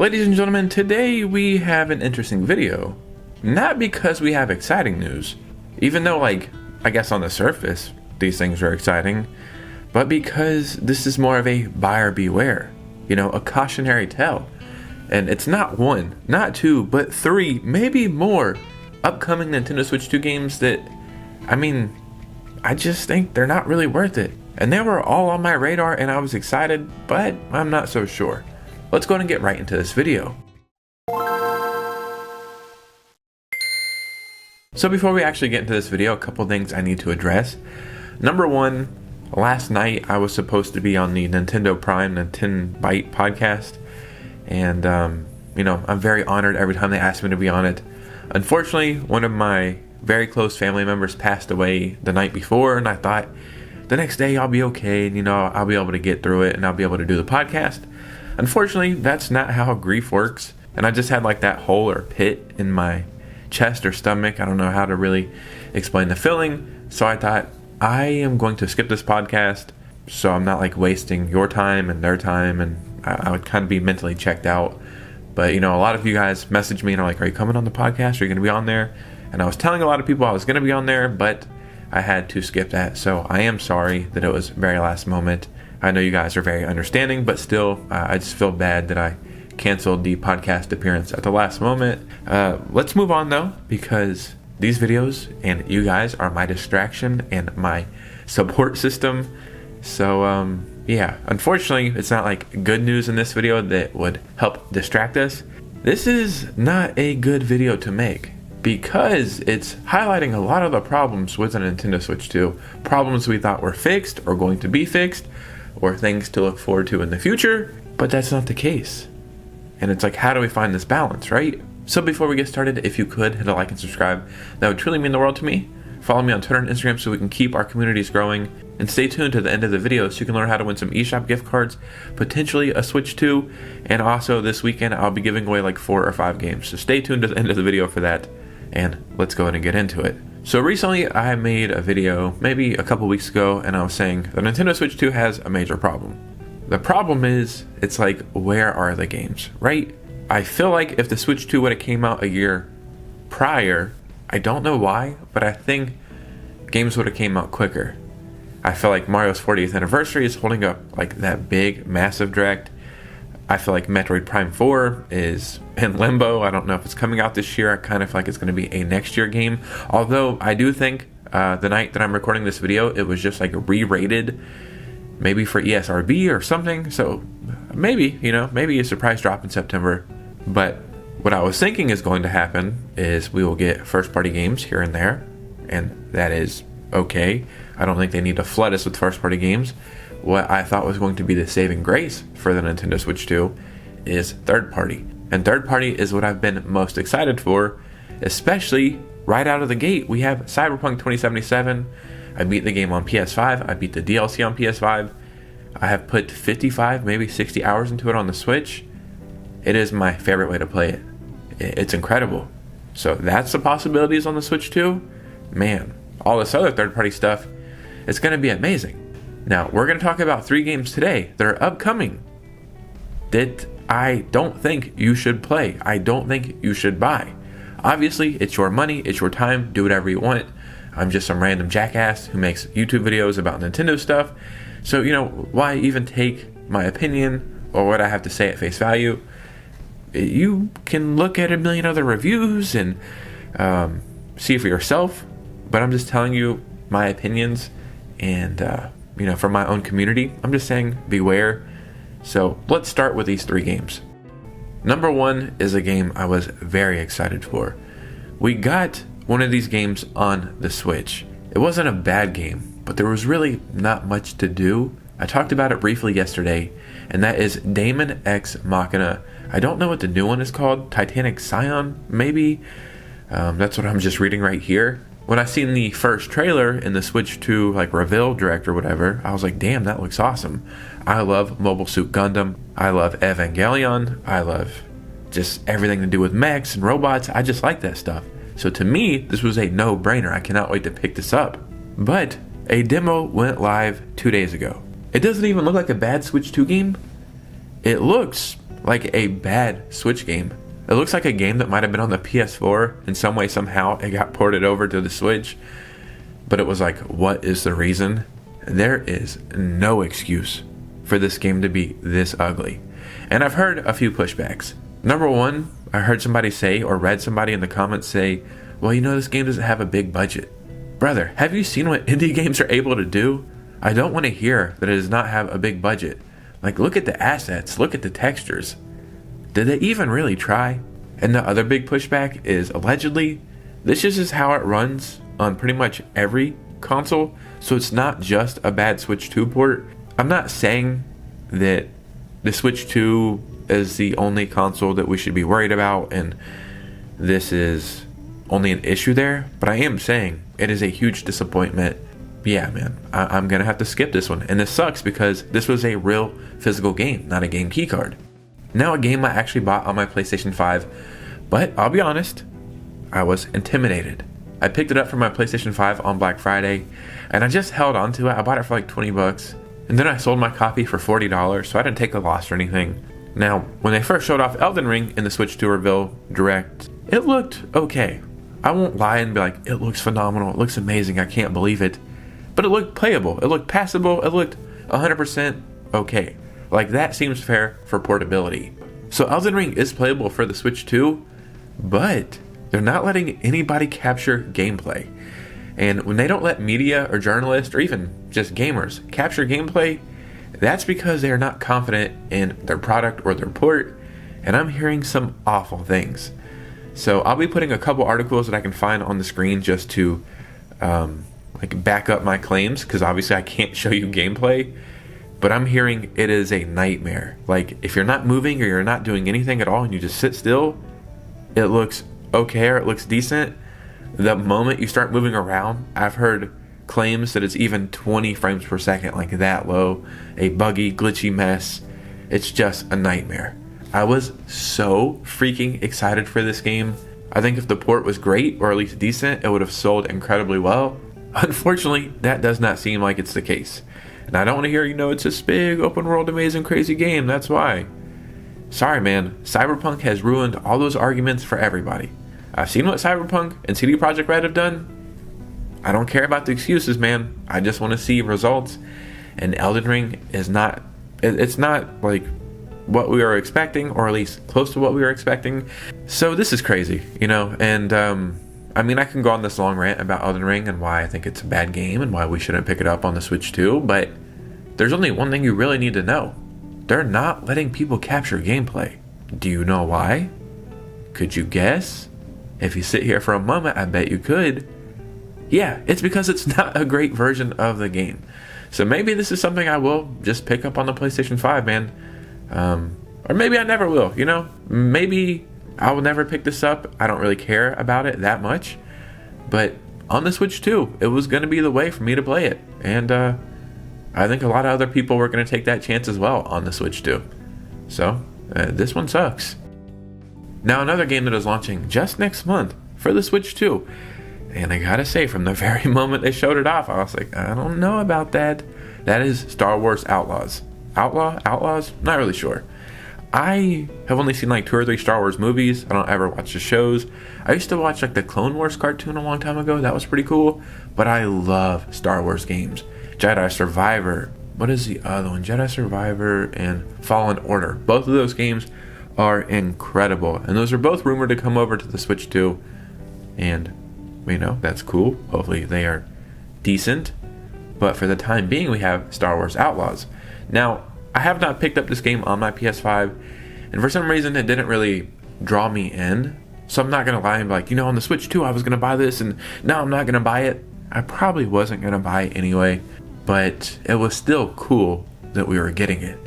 Ladies and gentlemen, today we have an interesting video. Not because we have exciting news, even though I guess on the surface these things are exciting, but because this is more of a buyer beware, a cautionary tale. And it's not one, not two, but three, maybe more upcoming Nintendo Switch 2 games that, I just think they're not really worth it. And they were all on my radar and I was excited, but I'm not so sure. Let's go ahead and get right into this video. So before we actually get into this video, a couple things I need to address. Number one, last night I was supposed to be on the Nintendo Prime Nintendo Byte podcast. And, I'm very honored every time they ask me to be on it. Unfortunately, one of my very close family members passed away the night before, and I thought the next day I'll be okay, and, I'll be able to get through it, and I'll be able to do the podcast. Unfortunately, that's not how grief works, and I just had that hole or pit in my chest or stomach. I don't know how to really explain the feeling, so I thought I am going to skip this podcast so I'm not wasting your time and their time, and I would kind of be mentally checked out. But, a lot of you guys messaged me and are like, are you coming on the podcast? Are you going to be on there? And I was telling a lot of people I was going to be on there, but I had to skip that. So I am sorry that it was very last moment. I know you guys are very understanding, but still, I just feel bad that I canceled the podcast appearance at the last moment. Let's move on though, because these videos and you guys are my distraction and my support system. So, yeah, unfortunately, it's not good news in this video that would help distract us. This is not a good video to make because it's highlighting a lot of the problems with the Nintendo Switch 2. Problems we thought were fixed or going to be fixed, or things to look forward to in the future, but that's not the case. And it's how do we find this balance, right? So before we get started, if you could hit a like and subscribe, that would truly mean the world to me. Follow me on Twitter and Instagram so we can keep our communities growing. And stay tuned to the end of the video so you can learn how to win some eShop gift cards, potentially a Switch 2, and also this weekend I'll be giving away 4 or 5 games. So stay tuned to the end of the video for that, and let's go ahead and get into it. So recently I made a video, maybe a couple weeks ago, and I was saying the Nintendo Switch 2 has a major problem. The problem is, it's where are the games, right? I feel like if the Switch 2 would have came out a year prior, I don't know why, but I think games would have came out quicker. I feel like Mario's 40th anniversary is holding up that big, massive direct. I feel like Metroid Prime 4 is in limbo. I don't know if it's coming out this year. I kind of feel like it's going to be a next year game. Although I do think the night that I'm recording this video, it was just re-rated, maybe for ESRB or something. So maybe, maybe a surprise drop in September. But what I was thinking is going to happen is we will get first-party games here and there, and that is okay. I don't think they need to flood us with first-party games. What I thought was going to be the saving grace for the Nintendo Switch 2 is third-party. And third-party is what I've been most excited for, especially right out of the gate. We have Cyberpunk 2077. I beat the game on PS5. I beat the DLC on PS5. I have put 55, maybe 60 hours into it on the Switch. It is my favorite way to play it. It's incredible. So that's the possibilities on the Switch 2. Man, all this other third-party stuff, it's going to be amazing. Now, we're going to talk about 3 games today that are upcoming that I don't think you should play. I don't think you should buy. Obviously, it's your money, it's your time, do whatever you want. I'm just some random jackass who makes YouTube videos about Nintendo stuff. So, why even take my opinion or what I have to say at face value? You can look at a million other reviews and see for yourself. But I'm just telling you my opinions, and from my own community, I'm just saying beware. So let's start with these 3 games. Number 1 is a game I was very excited for. We got one of these games on the Switch. It wasn't a bad game, but there was really not much to do. I talked about it briefly yesterday, and that is Daemon X Machina. I don't know what the new one is called. Titanic Scion, maybe? That's what I'm just reading right here. When I seen the first trailer in the Switch 2 reveal direct or whatever, I was like, damn, that looks awesome. I love Mobile Suit Gundam. I love Evangelion. I love just everything to do with mechs and robots. I just like that stuff. So to me, this was a no-brainer. I cannot wait to pick this up. But a demo went live 2 days ago. It doesn't even look like a bad Switch 2 game. It looks like a bad Switch game. It looks like a game that might have been on the PS4 in some way, somehow it got ported over to the Switch. But it was like, what is the reason? There is no excuse for this game to be this ugly. And I've heard a few pushbacks. Number one, I heard somebody say, or read somebody in the comments say, well, you know, this game doesn't have a big budget. Brother, have you seen what indie games are able to do? I don't want to hear that it does not have a big budget. Like, look at the assets, look at the textures. Did they even really try? And the other big pushback is, allegedly, this is just how it runs on pretty much every console, so it's not just a bad Switch 2 port. I'm not saying that the Switch 2 is the only console that we should be worried about and this is only an issue there, but I am saying it is a huge disappointment. Yeah, man, I'm gonna have to skip this one, and this sucks because this was a real physical game, not a game keycard. Now, a game I actually bought on my PlayStation 5, but I'll be honest, I was intimidated. I picked it up from my PlayStation 5 on Black Friday, and I just held on to it. I bought it for like 20 bucks, and then I sold my copy for $40, so I didn't take a loss or anything. Now, when they first showed off Elden Ring in the Switch 2 reveal direct, it looked okay. I won't lie and be like, it looks phenomenal, it looks amazing, I can't believe it. But it looked playable, it looked passable, it looked 100% okay. Like, that seems fair for portability. So Elden Ring is playable for the Switch 2, but they're not letting anybody capture gameplay. And when they don't let media or journalists or even just gamers capture gameplay, that's because they are not confident in their product or their port, and I'm hearing some awful things. So I'll be putting a couple articles that I can find on the screen just to like back up my claims, because obviously I can't show you gameplay, but I'm hearing it is a nightmare. Like, if you're not moving or you're not doing anything at all and you just sit still, it looks okay or it looks decent. The moment you start moving around, I've heard claims that it's even 20 frames per second, like that low, a buggy, glitchy mess. It's just a nightmare. I was so freaking excited for this game. I think if the port was great, or at least decent, it would have sold incredibly well. Unfortunately, that does not seem like it's the case. And I don't want to hear, it's this big, open world, amazing, crazy game, that's why. Sorry, man. Cyberpunk has ruined all those arguments for everybody. I've seen what Cyberpunk and CD Projekt Red have done. I don't care about the excuses, man. I just want to see results. And Elden Ring is not, it's not like what we were expecting, or at least close to what we were expecting. So this is crazy, and I mean, I can go on this long rant about Elden Ring and why I think it's a bad game and why we shouldn't pick it up on the Switch 2, but there's only one thing you really need to know. They're not letting people capture gameplay. Do you know why? Could you guess? If you sit here for a moment, I bet you could. Yeah, it's because it's not a great version of the game. So maybe this is something I will just pick up on the PlayStation 5, man. Or maybe I never will, Maybe I will never pick this up. I don't really care about it that much. But on the Switch 2, it was going to be the way for me to play it. And I think a lot of other people were going to take that chance as well on the Switch 2. So this one sucks. Now, another game that is launching just next month for the Switch 2. And I gotta say, from the very moment they showed it off, I was like, I don't know about that. That is Star Wars Outlaws. Outlaws? Not really sure. I have only seen like 2 or 3 Star Wars movies. I don't ever watch the shows. I used to watch like the Clone Wars cartoon a long time ago. That was pretty cool. But I love Star Wars games. Jedi Survivor. What is the other one? Jedi Survivor and Fallen Order. Both of those games are incredible. And those are both rumored to come over to the Switch 2. And, that's cool. Hopefully they are decent. But for the time being, we have Star Wars Outlaws. Now, I have not picked up this game on my PS5, and for some reason it didn't really draw me in. So I'm not going to lie and be like, on the Switch 2 I was going to buy this, and now I'm not going to buy it. I probably wasn't going to buy it anyway, but it was still cool that we were getting it.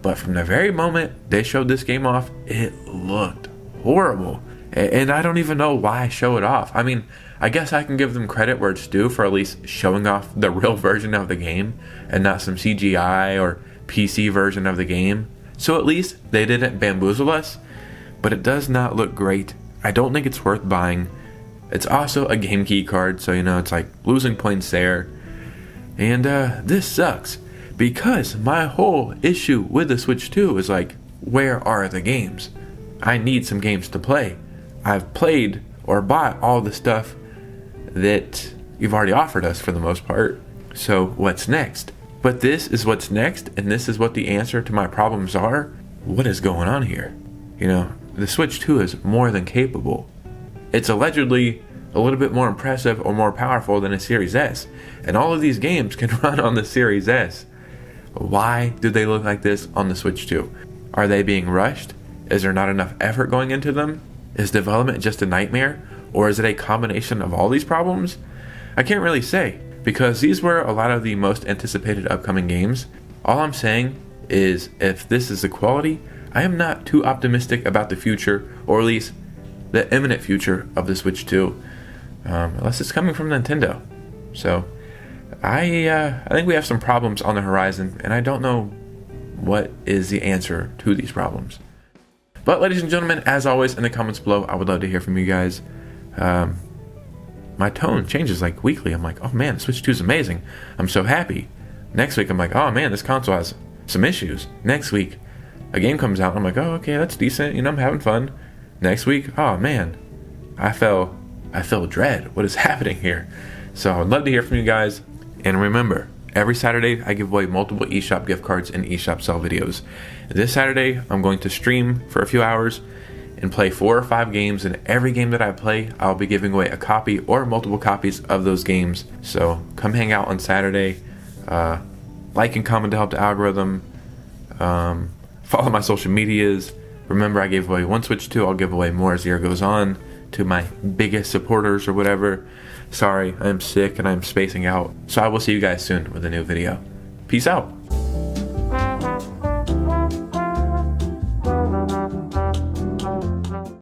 But from the very moment they showed this game off, it looked horrible. And I don't even know why show it off. I mean, I guess I can give them credit where it's due for at least showing off the real version of the game and not some CGI or PC version of the game. So at least they didn't bamboozle us, but it does not look great. I don't think it's worth buying. It's also a game key card, so it's like losing points there. And this sucks, because my whole issue with the Switch 2 is like, where are the games? I need some games to play. I've played or bought all the stuff that you've already offered us for the most part. So what's next? But this is what's next, and this is what the answer to my problems are. What is going on here? You know, the Switch 2 is more than capable. It's allegedly a little bit more impressive or more powerful than a Series S. And all of these games can run on the Series S. Why do they look like this on the Switch 2? Are they being rushed? Is there not enough effort going into them? Is development just a nightmare? Or is it a combination of all these problems? I can't really say, because these were a lot of the most anticipated upcoming games. All I'm saying is, if this is the quality, I am not too optimistic about the future, or at least the imminent future of the Switch 2, unless it's coming from Nintendo. So I think we have some problems on the horizon, and I don't know what is the answer to these problems. But ladies and gentlemen, as always, in the comments below, I would love to hear from you guys. My tone changes like weekly. I'm like, oh man, Switch 2 is amazing. I'm so happy. Next week, I'm like, oh man, this console has some issues. Next week, a game comes out, and I'm like, oh, okay, that's decent. You know, I'm having fun. Next week, oh man, I feel dread. What is happening here? So I would love to hear from you guys. And remember, every Saturday, I give away multiple eShop gift cards and eShop sell videos. This Saturday, I'm going to stream for a few hours and play 4 or 5 games, and every game that I play, I'll be giving away a copy or multiple copies of those games. So come hang out on Saturday. Like and comment to help the algorithm. Follow my social medias. Remember, I gave away 1 Switch 2. I'll give away more as the year goes on to my biggest supporters or whatever. Sorry, I'm sick and I'm spacing out. So I will see you guys soon with a new video. Peace out.